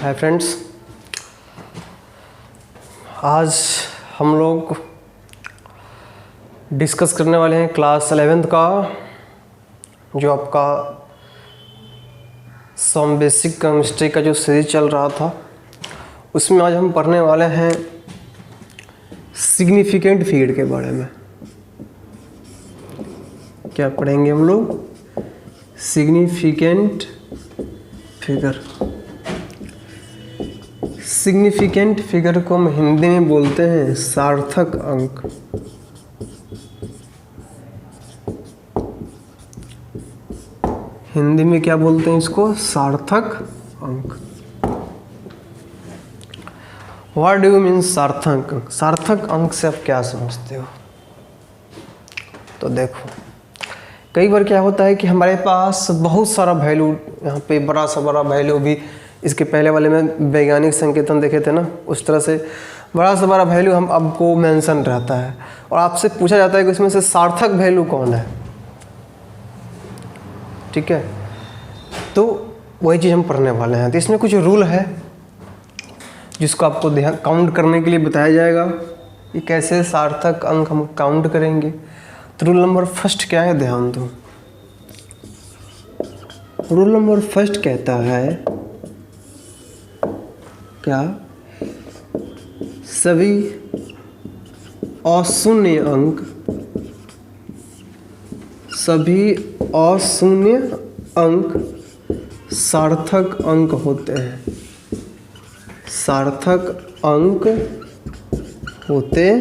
Hi friends, आज हम लोग डिस्कस करने वाले हैं क्लास 11th का जो आपका सम बेसिक केमिस्ट्री का जो सीरीज चल रहा था उसमें आज हम पढ़ने वाले हैं सिग्निफिकेंट फिगर के बारे में। क्या पढ़ेंगे हम लोग? Significant figure. सिग्निफिकेंट फिगर को हम हिंदी में बोलते हैं सार्थक अंक। हिंदी में क्या बोलते हैं इसको? सार्थक अंक। व्हाट डू यू मीन सार्थक अंक? सार्थक अंक से आप क्या समझते हो? तो देखो, कई बार क्या होता है कि हमारे पास बहुत सारा वैल्यू, यहाँ पे बड़ा सा बड़ा वैल्यू भी, इसके पहले वाले में वैज्ञानिक संकेतन देखे थे ना, उस तरह से बड़ा से बड़ा वैल्यू हम आपको मेंशन रहता है और आपसे पूछा जाता है कि उसमें से सार्थक वैल्यू कौन है। ठीक है, तो वही चीज़ हम पढ़ने वाले हैं। तो इसमें कुछ रूल है जिसको आपको ध्यान काउंट करने के लिए बताया जाएगा कि कैसे सार्थक अंक हम काउंट करेंगे। तो रूल नंबर फर्स्ट क्या है, ध्यान दो। रूल नंबर फर्स्ट कहता है क्या? सभी अशून्य अंक, सभी अशून्य अंक सार्थक अंक होते हैं। सार्थक अंक होते हैं।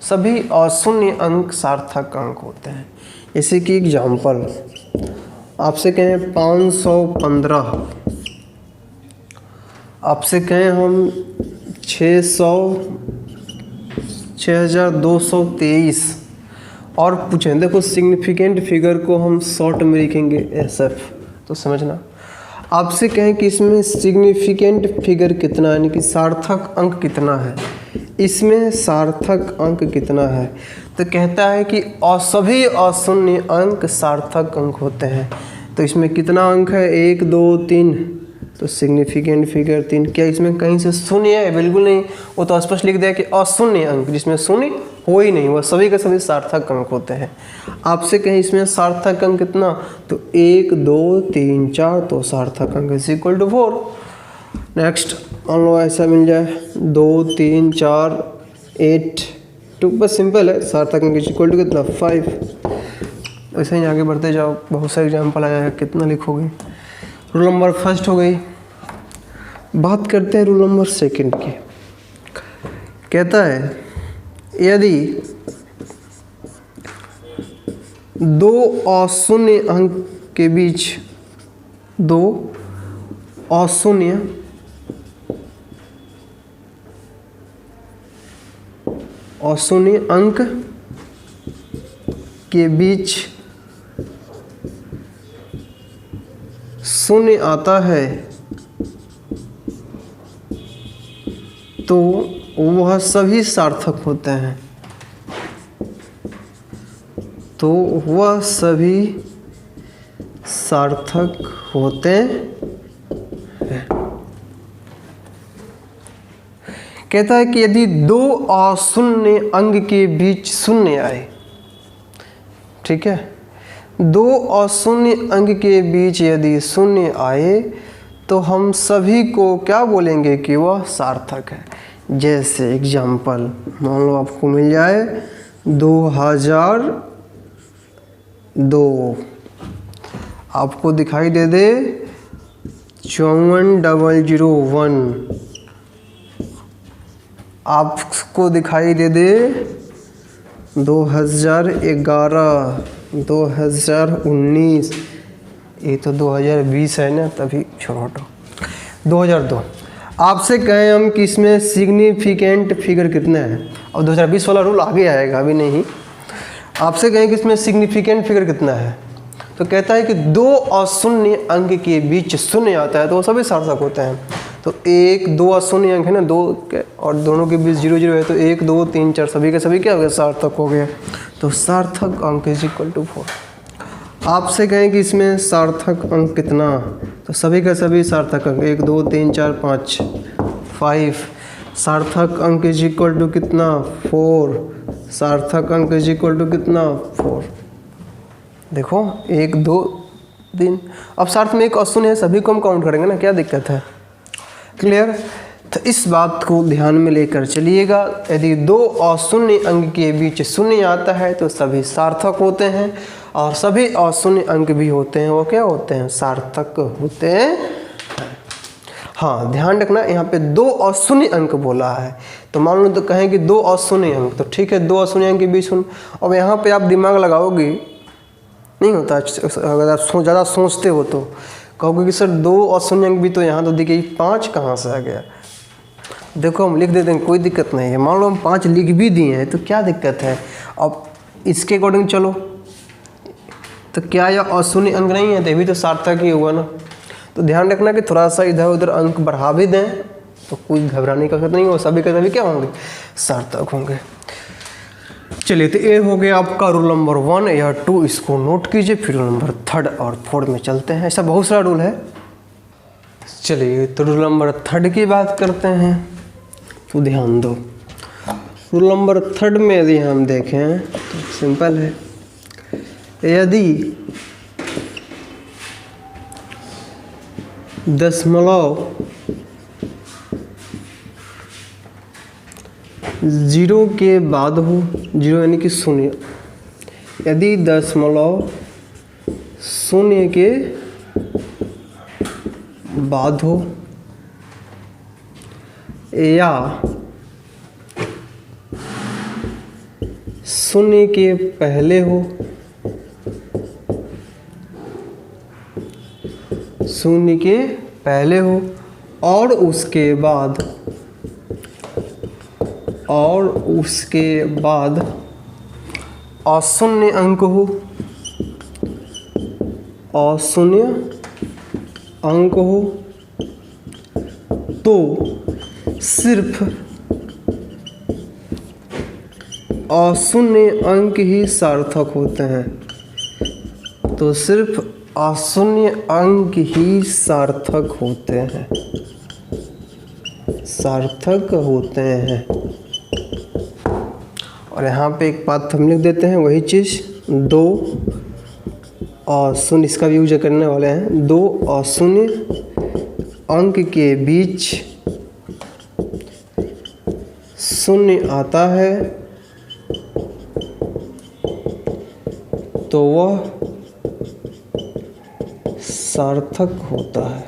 सभी अशून्य अंक सार्थक अंक होते हैं। जैसे कि एग्जाम्पल आपसे कहें 515, आपसे कहें हम 6223 और पूछें, देखो सिग्निफिकेंट फिगर को हम शॉर्ट में लिखेंगे SF, तो समझना। आपसे कहें कि इसमें सिग्निफिकेंट फिगर कितना है, यानी कि सार्थक अंक कितना है, इसमें सार्थक अंक कितना है, तो कहता है कि सभी अशून्य अंक सार्थक अंक होते हैं। तो इसमें कितना अंक है? 1 2 3, तो सिग्निफिकेंट फिगर 3। क्या इसमें कहीं से शून्य है? बिल्कुल नहीं। वो तो स्पष्ट लिख दिया कि अशून्य अंक, जिसमें शून्य हो ही नहीं, वह सभी के सभी सार्थक अंक होते हैं। आपसे कहीं इसमें सार्थक अंक कितना, तो 1 2 3 4, तो सार्थक अंक इज इक्वल टू 4। नेक्स्ट मान लो ऐसा मिल जाए 2 3 4 8 2, बस सिंपल है। सार्थक अंक इज इक्वल टू कितना? 5। वैसे ही आगे बढ़ते जाओ, बहुत सारे एग्जाम्पल आ जाएगा, कितना लिखोगे। रूल नंबर फर्स्ट हो गई। बात करते हैं रूल नंबर सेकंड की। कहता है यदि दो अशून्य अंक के बीच, दो अशून्य अंक के बीच शून्य आता है तो वह सभी सार्थक होते हैं। तो वह सभी सार्थक होते हैं। कहता है कि यदि दो अशून्य अंक के बीच शून्य आए, ठीक है, दो अशून्य अंक के बीच यदि शून्य आए तो हम सभी को क्या बोलेंगे कि वह सार्थक है। जैसे एग्जाम्पल मान लो आपको मिल जाए 2002, आपको दिखाई दे दे 54001, आपको दिखाई दे दे 2011 2019, ये तो 2020 है ना, तभी छोड़ो। 2002 आपसे कहें हम कि इसमें सिग्निफिकेंट फिगर कितना है, और 2020 वाला रूल आगे आएगा, अभी नहीं। आपसे कहें कि इसमें सिग्निफिकेंट फिगर कितना है, तो कहता है कि दो अशून्य अंक के बीच शून्य आता है तो वो सभी सार्थक होते हैं। तो 1 2 अशून्य अंक है ना, 2 और दोनों के बीच 0 0 है, तो 1 2 3 4 सभी के सभी क्या हो गए? सार्थक हो गए। तो सार्थक अंक इज इक्वल टू 4। आपसे कहें कि इसमें सार्थक अंक कितना, तो सभी का सभी सार्थक अंक 1 2 3 4 5 5। सार्थक अंक इज इक्वल टू कितना 4। सार्थक अंक इज इक्वल टू कितना 4। देखो 1 2 3। अब सार्थ में एक अशून्य है, सभी को हम काउंट करेंगे ना, क्या दिक्कत है। क्लियर। तो इस बात को ध्यान में लेकर चलिएगा, यदि दो अशून्य अंक के बीच शून्य आता है तो सभी सार्थक होते हैं, और सभी अशून्य अंक भी होते हैं वो क्या होते हैं, सार्थक होते हैं। हाँ ध्यान रखना, यहाँ पे दो अशून्य अंक बोला है, तो मान लो तो कहें कि दो अशून्य अंक, तो ठीक है, दो अशून्य अंक के बीच शून्य। अब यहाँ पे आप दिमाग लगाओगे, नहीं होता, अगर आप ज़्यादा सोचते हो तो कहोगे कि सर दो अशून्य अंक भी तो यहाँ तो देखिए 5 कहाँ से आ गया। देखो हम लिख देते हैं, कोई दिक्कत नहीं है। मान लो हम 5 लिख भी दिए हैं तो क्या दिक्कत है। अब इसके अकॉर्डिंग चलो, तो क्या यह अशून्य अंक नहीं है, तो भी तो सार्थक ही हुआ ना। तो ध्यान रखना कि थोड़ा सा इधर उधर अंक बढ़ा भी दें तो कोई घबराने का नहीं हो, सभी के सभी क्या होंगे, सार्थक होंगे। चलिए, तो ये हो गया आपका रूल नंबर 1 या 2, इसको नोट कीजिए। फिर रूल नंबर 3 और 4 में चलते हैं। ऐसा बहुत सारा रूल है। चलिए, तो रूल नंबर 3 की बात करते हैं, तो ध्यान दो। रूल नंबर 3 में यदि हम देखें तो सिंपल है, यदि दशमलव 0 के बाद हो, 0 यानी कि शून्य, यदि दशमलव 0 के बाद हो या 0 के पहले हो, 0 के पहले हो और उसके बाद अशून्य अंक हो, अशून्य अंक हो, तो सिर्फ अशून्य अंक ही सार्थक होते हैं। तो सिर्फ अशून्य अंक ही सार्थक होते हैं, सार्थक होते हैं। और यहाँ पे एक बात हम लिख देते हैं, वही चीज़, दो अशून्य, इसका भी यूज करने वाले हैं। दो अशून्य अंक के बीच शून्य आता है तो वह सार्थक होता है।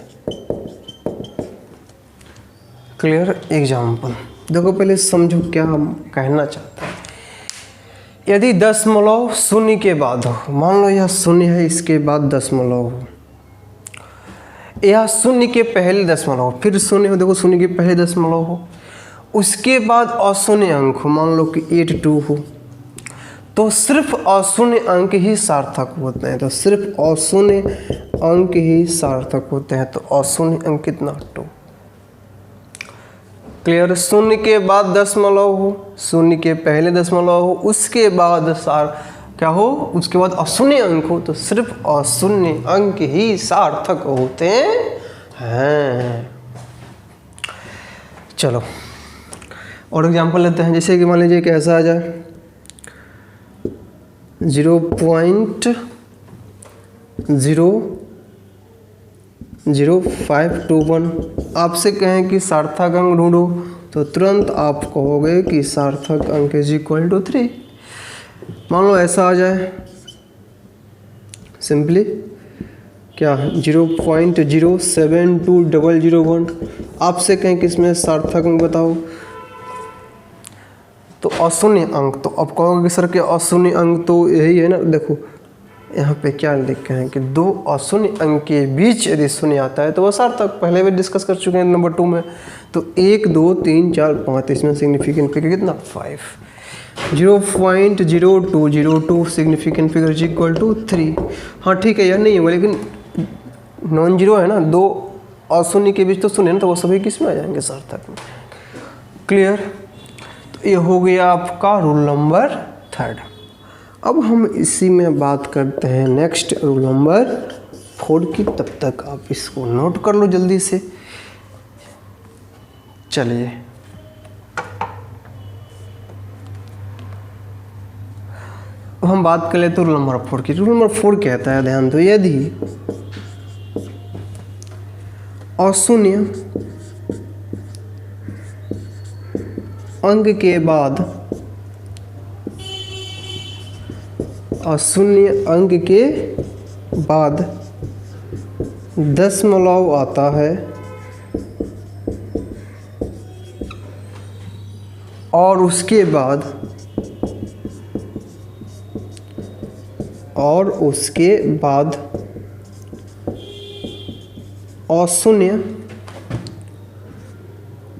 क्लियर। एग्जाम्पल देखो, पहले समझो क्या हम कहना चाहते हैं। यदि दशमलव 0 के बाद हो, मान लो यह 0 है, इसके बाद दशमलव हो, या 0 के पहले दशमलव, फिर 0 हो, देखो 0 के पहले दशमलव हो, उसके बाद अशून्य अंक हो, मान लो कि 82 हो, तो सिर्फ अशून्य अंक ही सार्थक होते हैं। तो सिर्फ अशून्य अंक ही सार्थक होते हैं। तो अशून्य अंक कितना, 2। क्लियर। 0 के बाद दशमलव हो, 0 के पहले दशमलव हो, उसके बाद क्या हो, उसके बाद अशून्य अंक हो, तो सिर्फ अशून्य अंक ही सार्थक होते हैं। चलो और एग्जांपल लेते हैं। जैसे कि मान लीजिए कि ऐसा आ जाए 0.00521, आपसे कहें कि सार्थक अंक ढूंढो, तो तुरंत आप कहोगे कि सार्थक अंक इज इक्वल टू 3। मान लो ऐसा आ जाए सिंपली क्या, 0.072001, आपसे कहें कि इसमें सार्थक अंक बताओ, तो अशून्य अंक, तो अब कहोगे कि सर के अशून्य अंक तो यही है ना। देखो यहाँ पे क्या लिखे हैं कि दो अशून्य अंक के बीच यदि शून्य आता है तो वह सार्थक, पहले भी डिस्कस कर चुके हैं नंबर 2 में। तो 1 2 3 4 5, इसमें सिग्निफिकेंट फिगर कितना, 5। 0.0202 significant figure is equal to 3। हाँ ठीक है, यह नहीं होगा, लेकिन नॉन जीरो है ना, दो अशून्य के बीच तो शून्य ना, तो वो सभी किस में आ जाएंगे, सार्थक में। क्लियर। तो ये हो गया आपका रूल नंबर 3। अब हम इसी में बात करते हैं नेक्स्ट रूल नंबर 4 की। तब तक आप इसको नोट कर लो जल्दी से। चलिए, अब हम बात कर लेते हैं रूल नंबर 4 की। रूल नंबर 4 कहता है, ध्यान दो, यदि अशून्य अंक के बाद अशून्य अंक के बाद दशमलव आता है और उसके बाद अशून्य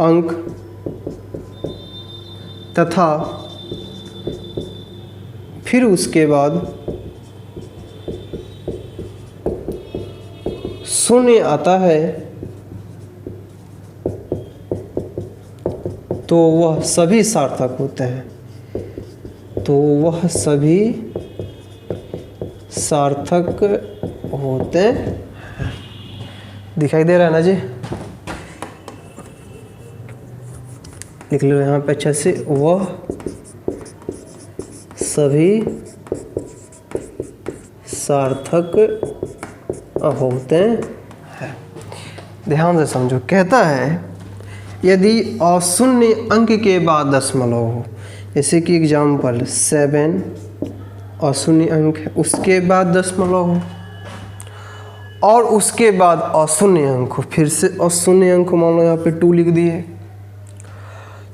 अंक तथा फिर उसके बाद शून्य आता है, तो वह सभी सार्थक होते हैं। तो वह सभी सार्थक होते हैं। दिखाई दे रहा है ना जी? लिख लो यहाँ पे अच्छे से, वह सभी सार्थक होते हैं। ध्यान से समझो, कहता है यदि अशून्य अंक के बाद दशमलव हो, जैसे कि एग्जाम्पल 7 अशून्य अंक है, उसके बाद दशमलव हो और उसके बाद अशून्य अंक हो, फिर से अशून्य अंक मान लो यहाँ पे 2 लिख दिए,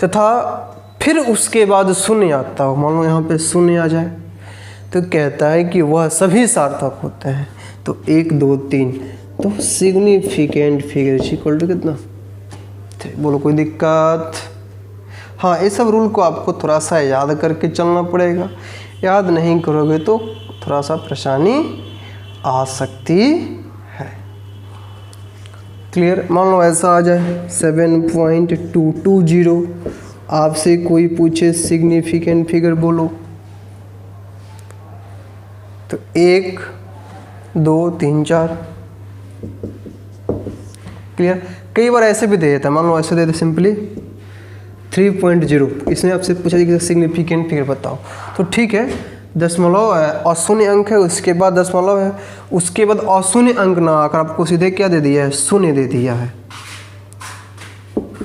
तथा फिर उसके बाद शून्य आता हो, मान लो यहाँ पे शून्य आ जाए, तो कहता है कि वह सभी सार्थक होते हैं। तो 1 2 3, तो सिग्निफिकेंट फिगर इक्वल टू कितना? बोलो कोई दिक्कत? हाँ, ये सब रूल को आपको थोड़ा सा याद करके चलना पड़ेगा। याद नहीं करोगे तो थोड़ा सा परेशानी आ सकती है। क्लियर? मान लो ऐसा आ जाए 7.220, आपसे कोई पूछे सिग्निफिकेंट फिगर बोलो, तो 1 2 3 4। क्लियर? कई बार ऐसे भी दे देता है, मान लो ऐसे दे दे सिंपली 3.0, इसने आपसे पूछा कि सिग्निफिकेंट फिगर बताओ, तो ठीक है, दशमलव है, अशून्य अंक है, उसके बाद दशमलव है, उसके बाद अशून्य अंक ना आकर आपको सीधे क्या दे दिया है? शून्य दे दिया है।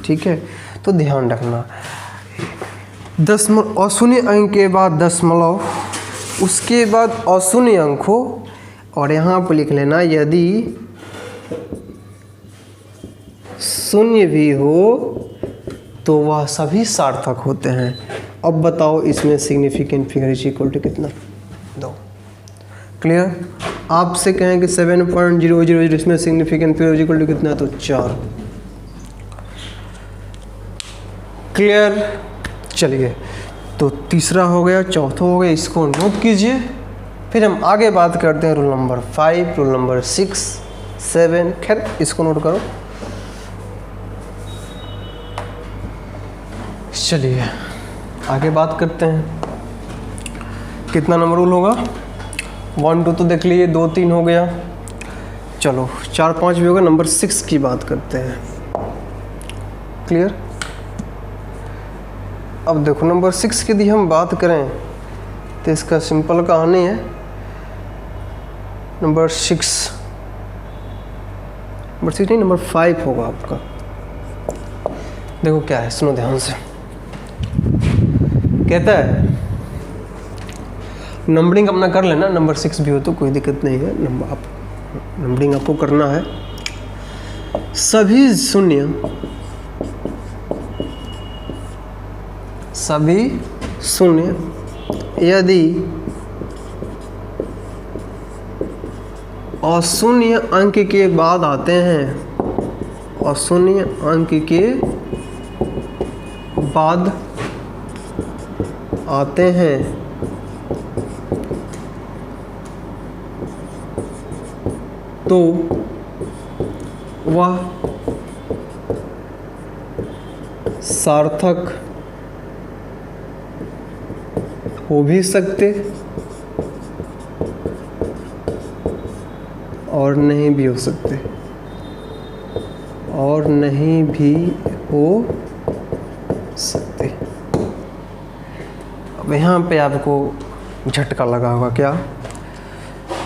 ठीक है, तो ध्यान रखना, अशून्य अंक के बाद दशमलव, उसके बाद अशून्य अंक हो, और यहाँ पर लिख लेना यदि शून्य भी हो तो वह सभी सार्थक होते हैं। अब बताओ इसमें significant figure is equal to कितना? 2। क्लियर? आपसे कहें कि 7.000 इसमें significant figure is equal to कितना? तो 4। क्लियर? चलिए, तो तीसरा हो गया, चौथा हो गया, इसको नोट कीजिए। फिर हम आगे बात करते हैं रूल नंबर 5, रूल नंबर 6, 7, खैर इसको नोट करो। चलिए आगे बात करते हैं। कितना नंबर रूल होगा? 1 2 तो देख लिए, 2 3 हो गया, चलो 4 5 भी होगा। नंबर 6 की बात करते हैं। क्लियर? अब देखो नंबर 6 की यदि हम बात करें तो इसका सिंपल कहानी है। नंबर 6 नहीं, नंबर 5 होगा आपका। देखो क्या है, सुनो ध्यान से। कहता है नंबरिंग अपना कर लेना, नंबर 6 भी हो तो कोई दिक्कत नहीं है, नंबरिंग आपको करना है। सभी शून्य यदि अशून्य अंक के बाद आते हैं, अशून्य अंक के बाद आते हैं, तो वह सार्थक हो भी सकते और नहीं भी हो सकते, और नहीं भी हो सकते। अब यहाँ पे आपको झटका लगा होगा, क्या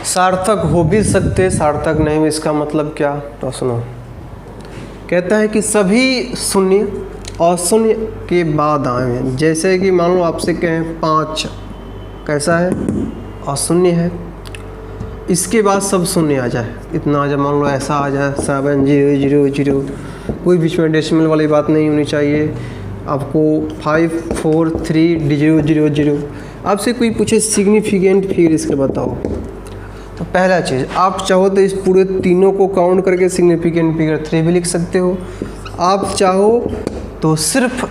सार्थक हो भी सकते, सार्थक नहीं भी, इसका मतलब क्या? तो सुनो, कहता है कि सभी शून्य अशून्य के बाद आए। जैसे कि मान लो आपसे कहें 5 कैसा है? अशून्य है, इसके बाद सब शून्य आ जाए, इतना आ जाए, मान लो ऐसा आ जाए 7 0 0 0, कोई बीच में डेसिमल वाली बात नहीं होनी चाहिए। आपको 5 4 3 0 0 0। आपसे कोई पूछे सिग्निफिकेंट फिगर इसके बताओ, तो पहला चीज़ आप चाहो तो इस पूरे तीनों को काउंट करके सिग्निफिकेंट फिगर 3 भी लिख सकते हो। आप चाहो तो सिर्फ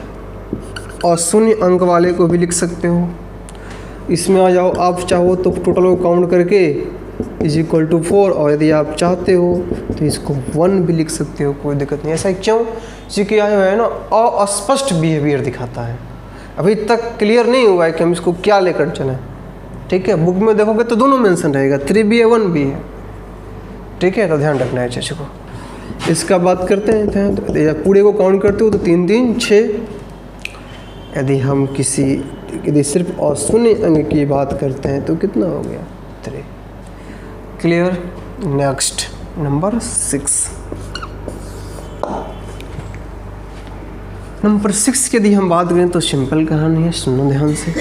अशून्य अंक वाले को भी लिख सकते हो, इसमें आ जाओ। आप चाहो तो टोटल को काउंट करके =4, और यदि आप चाहते हो तो इसको 1 भी लिख सकते हो, कोई दिक्कत नहीं। ऐसा क्यों? क्योंकि जो है ना अस्पष्ट बिहेवियर दिखाता है, अभी तक क्लियर नहीं हुआ है कि हम इसको क्या लेकर चलें। ठीक है, बुक में देखोगे तो दोनों मेंशन रहेगा, 3 भी है 1 भी है। ठीक है, तो ध्यान रखना है चीज़ को। इसका बात करते हैं, तो पूरे को काउंट करते हो तो 3 3 6। यदि सिर्फ अशून्य अंक की बात करते हैं तो कितना हो गया? 3। क्लियर? Next number 6। नंबर 6 की यदि हम बात करें तो सिंपल कहानी है, सुनो ध्यान से।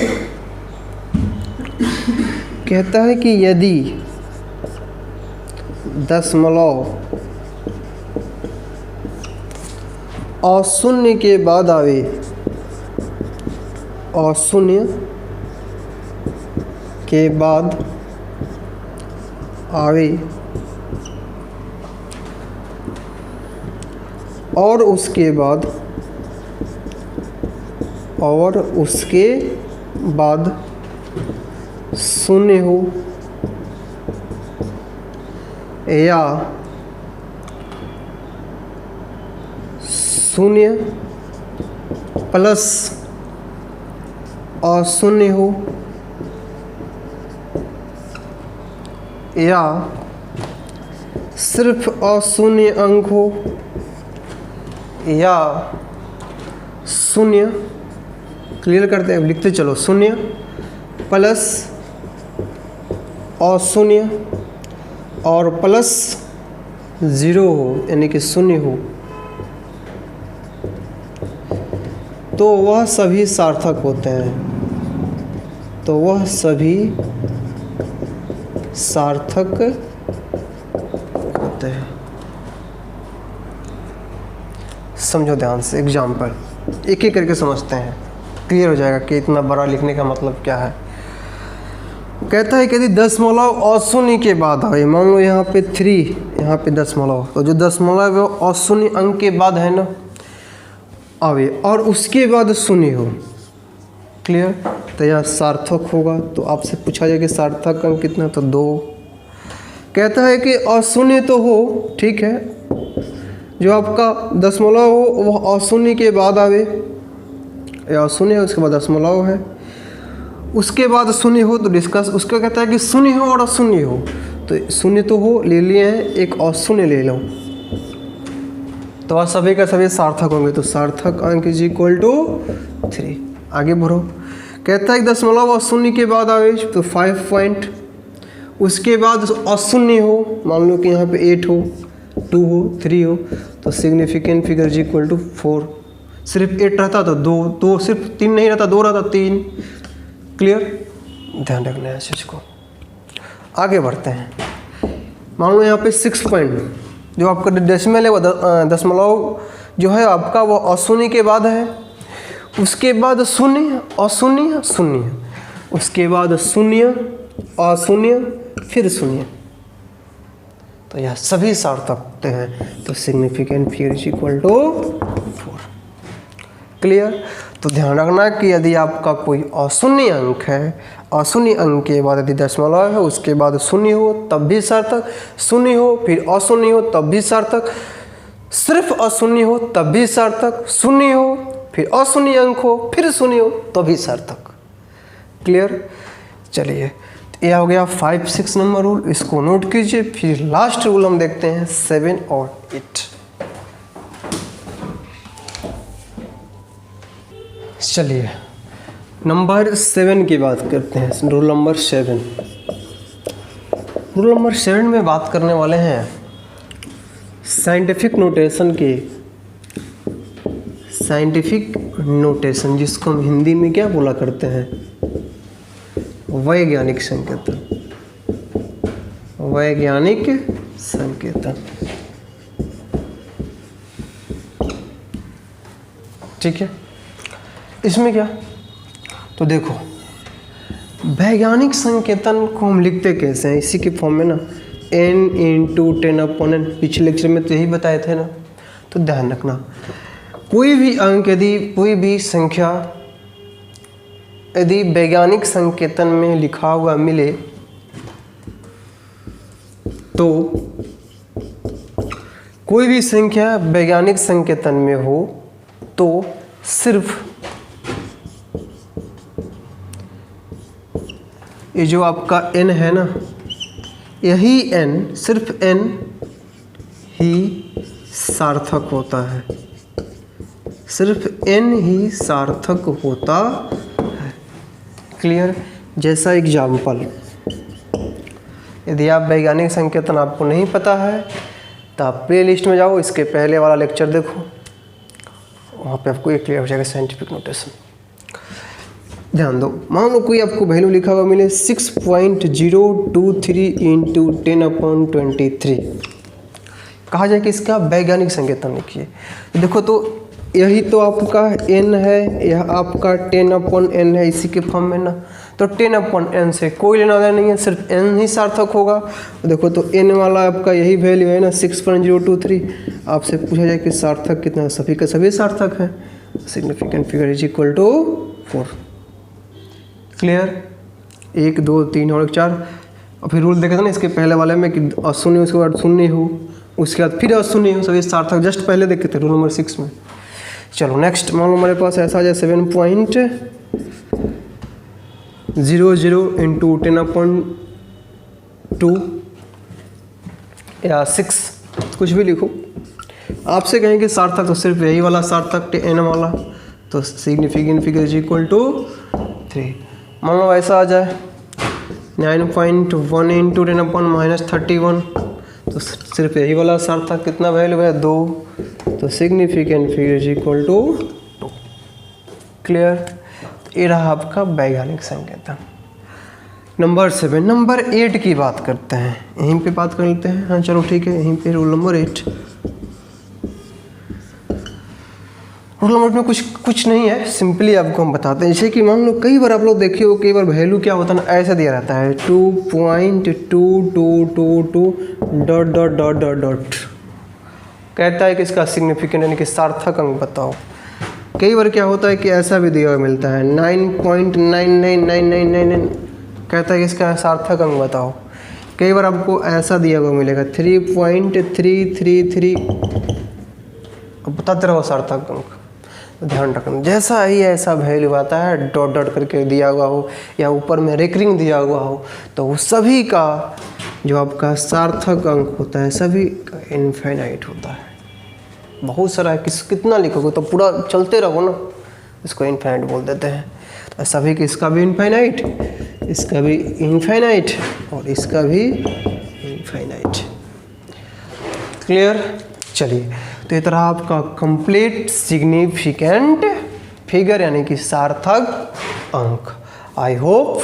कहता है कि यदि दशमलव अशून्य के बाद आवे, अशून्य के बाद आवे और उसके बाद शून्य हो, या शून्य प्लस अशून्य हो, या सिर्फ अशून्य अंक हो, या शून्य, क्लियर करते हैं, लिखते चलो, शून्य प्लस अशून्य और प्लस 0 हो, यानी कि शून्य हो, तो वह सभी सार्थक होते हैं। तो वह सभी सार्थक होते हैं। समझो ध्यान से, एग्जाम्पल एक एक करके समझते हैं, क्लियर हो जाएगा कि इतना बड़ा लिखने का मतलब क्या है। कहता है कि यदि दशमलव अशून्य के बाद आए, मान लो यहाँ पे 3, यहाँ पे दशमलव, तो जो दशमलव है वो अशून्य अंक के बाद है ना आवे, और उसके बाद शून्य हो, क्लियर, तो यह सार्थक होगा। तो आपसे पूछा जाए कि सार्थक अंक कितना, तो 2। कहता है कि अशून्य तो हो, ठीक है, जो आपका दशमलव हो वह अशून्य के बाद आवे, या शून्य है उसके बाद दशमलव है, उसके बाद शून्य हो तो डिस्कस। उसका कहता है कि शून्य हो और अशून्य हो, तो शून्य तो हो ले लिए हैं, एक अशून्य ले लो, तो वह सभी का सभी सार्थक होंगे। तो सार्थक अंक =3। आगे बढ़ो, कहता है कि दशमलव अशून्य के बाद आवे तो 5 पॉइंट, उसके बाद अशून्य हो, मान लो कि यहाँ पे 8 हो, 2 हो, 3 हो, तो सिग्निफिकेंट फिगर =4। सिर्फ 8 रहता तो 2, सिर्फ 3 नहीं रहता, 2 रहता 3। क्लियर? ध्यान रखना है इस चीज़ को। आगे बढ़ते हैं, मान लो यहाँ पे 6 पॉइंट, जो आपका डेसिमल है वो दशमलव जो है आपका वो अशून्य के बाद है, उसके बाद शून्य अशून्य शून्य, उसके बाद शून्य अशून्य फिर शून्य, तो यह सभी सार्थक होते हैं। तो सिग्निफिकेंट फिगर =4। क्लियर? तो ध्यान रखना कि यदि आपका कोई अशून्य अंक है, अशून्य अंक के बाद यदि दशमलव है उसके बाद शून्य हो तब भी सार्थक, शून्य हो फिर अशून्य हो तब भी सार्थक, सिर्फ अशून्य हो तब भी सार्थक, शून्य हो फिर अशून्य अंक हो फिर शून्य हो तो भी सार्थक। क्लियर? चलिए ये हो गया 5, 6 नंबर रूल, इसको नोट कीजिए। फिर लास्ट रूल हम देखते हैं 7 और 8। चलिए नंबर 7 की बात करते हैं। रूल नंबर 7, रूल नंबर 7 में बात करने वाले हैं साइंटिफिक नोटेशन के, साइंटिफिक नोटेशन जिसको हम हिंदी में क्या बोला करते हैं, वैज्ञानिक संकेतन, वैज्ञानिक संकेतन। ठीक है, इसमें क्या, तो देखो वैज्ञानिक संकेतन को हम लिखते कैसे हैं, इसी के फॉर्म में ना, n × 10/n। पिछले लेक्चर में तो यही बताए थे ना। तो ध्यान रखना, कोई भी अंक यदि कोई भी संख्या यदि वैज्ञानिक संकेतन में लिखा हुआ मिले तो कोई भी संख्या वैज्ञानिक संकेतन में हो तो सिर्फ ये जो आपका n है ना, यही n, सिर्फ n ही सार्थक होता है, सिर्फ n ही सार्थक होता है। क्लियर। जैसा एग्जाम्पल, यदि आप वैज्ञानिक संकेतन आपको नहीं पता है तो आप प्ले लिस्ट में जाओ, इसके पहले वाला लेक्चर देखो, वहाँ पे आपको ये क्लियर हो जाएगा साइंटिफिक नोटेशन। ध्यान दो, मान लो कोई आपको वैल्यू लिखा हुआ मिले 6.023 × 10/23, कहा जाए कि इसका वैज्ञानिक संकेतन लिखिए। देखो तो यही तो आपका n है, यह आपका 10/n है, इसी के फॉर्म में ना। तो 10/n से कोई लेना देना नहीं है, सिर्फ n ही सार्थक होगा। देखो तो n वाला आपका यही वैल्यू है ना 6.023। आपसे पूछा जाए कि सार्थक कितना, सभी का सभी सार्थक है। Significant figure is equal to 4। Clear. 1 2 3 और 4। और फिर रूल देखे थे ना इसके पहले वाले में कि अशून्य उसके बाद शून्य हो, उसके बाद फिर अशून्य हो, सभी सार्थक। जस्ट पहले देखे थे रूल नंबर 6 में। चलो नेक्स्ट, मान लो हमारे पास ऐसा आ जाए 7.00 × 10/2 या 6, कुछ भी लिखो। आपसे कहें कि सार्थक, तो सिर्फ यही वाला सार्थक n वाला, तो significant figure is equal to 3। मान लो ऐसा आ जाए 9.1 × 10⁻31, तो सिर्फ यही वाला सार्थक कितना वैल्यू है 2, तो significant figure is equal to 2। Clear. ये रहा आपका वैज्ञानिक संकेतन नंबर 7। नंबर 8 की बात करते हैं, यहीं पे बात कर लेते हैं। हाँ चलो ठीक है, यहीं पे रूल नंबर 8। रूल नंबर 8 में कुछ नहीं है, सिंपली आपको हम बताते हैं। जैसे कि मान लो कई बार आप लोग देखिए हो, कई बार वैल्यू क्या होता है ना, ऐसा दिया रहता है 2.222 ... कहता है कि इसका सिग्निफिकेंट यानी कि सार्थक अंक बताओ। कई बार क्या होता है कि ऐसा भी दिया हुआ मिलता है 9.999999, कहता है कि इसका सार्थक अंक बताओ। कई बार आपको ऐसा दिया हुआ मिलेगा 3.333, अब बताते रहो सार्थक अंक। ध्यान रखना, जैसा ही ऐसा वैल्यू आता है डॉट डॉट करके दिया हुआ हो या ऊपर में रेकरिंग दिया हुआ हो, तो वो सभी का जो आपका सार्थक अंक होता है सभी का इनफाइनाइट होता है। बहुत सारा है, कितना लिखोगे तो पूरा चलते रहो ना, इसको इनफाइनाइट बोल देते हैं। तो सभी की, इसका भी इनफाइनाइट, इसका भी इनफाइनाइट और इसका भी इनफाइनाइट। क्लियर। चलिए, तो ये तरह आपका कंप्लीट सिग्निफिकेंट फिगर यानी कि सार्थक अंक। आई होप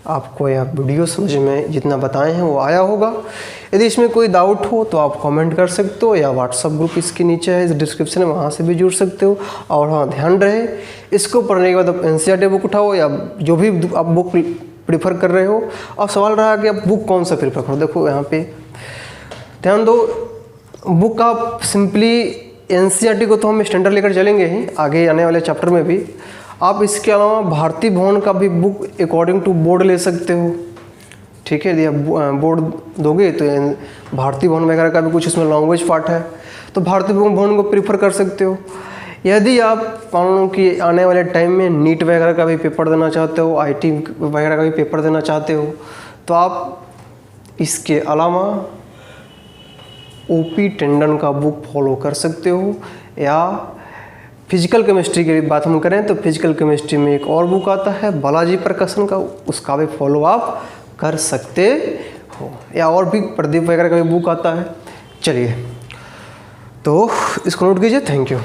आपको यह वीडियो समझ में जितना बताए हैं वो आया होगा। यदि इसमें कोई डाउट हो तो आप कमेंट कर सकते हो, या व्हाट्सअप ग्रुप इसके नीचे है, इस डिस्क्रिप्शन में, वहाँ से भी जुड़ सकते हो। और हाँ, ध्यान रहे, इसको पढ़ने के बाद आप NCERT बुक उठाओ या जो भी आप बुक प्रीफर कर रहे हो। अब सवाल रहा कि आप बुक कौन सा प्रीफर करो। देखो यहाँ पे ध्यान दो, बुक आप सिंपली NCERT को तो हम स्टैंडर्ड लेकर चलेंगे ही आगे आने वाले चैप्टर में भी। आप इसके अलावा भारती भवन का भी बुक अकॉर्डिंग टू बोर्ड ले सकते हो। ठीक है, यदि आप बोर्ड दोगे तो भारती भवन वगैरह का भी कुछ इसमें लैंग्वेज पार्ट है, तो भारती भवन को प्रीफर कर सकते हो। यदि आप मान लो कि आने वाले टाइम में नीट वगैरह का भी पेपर देना चाहते हो, आईटी वगैरह का भी पेपर देना चाहते हो, तो आप इसके अलावा ओपी टंडन का बुक फॉलो कर सकते हो, या फिजिकल केमिस्ट्री की बात हम करें तो फिजिकल केमिस्ट्री में एक और बुक आता है बालाजी प्रकाशन का, उसका भी फॉलो आप कर सकते हो, या और भी प्रदीप वगैरह का भी बुक आता है। चलिए तो इसको नोट कीजिए। Thank you.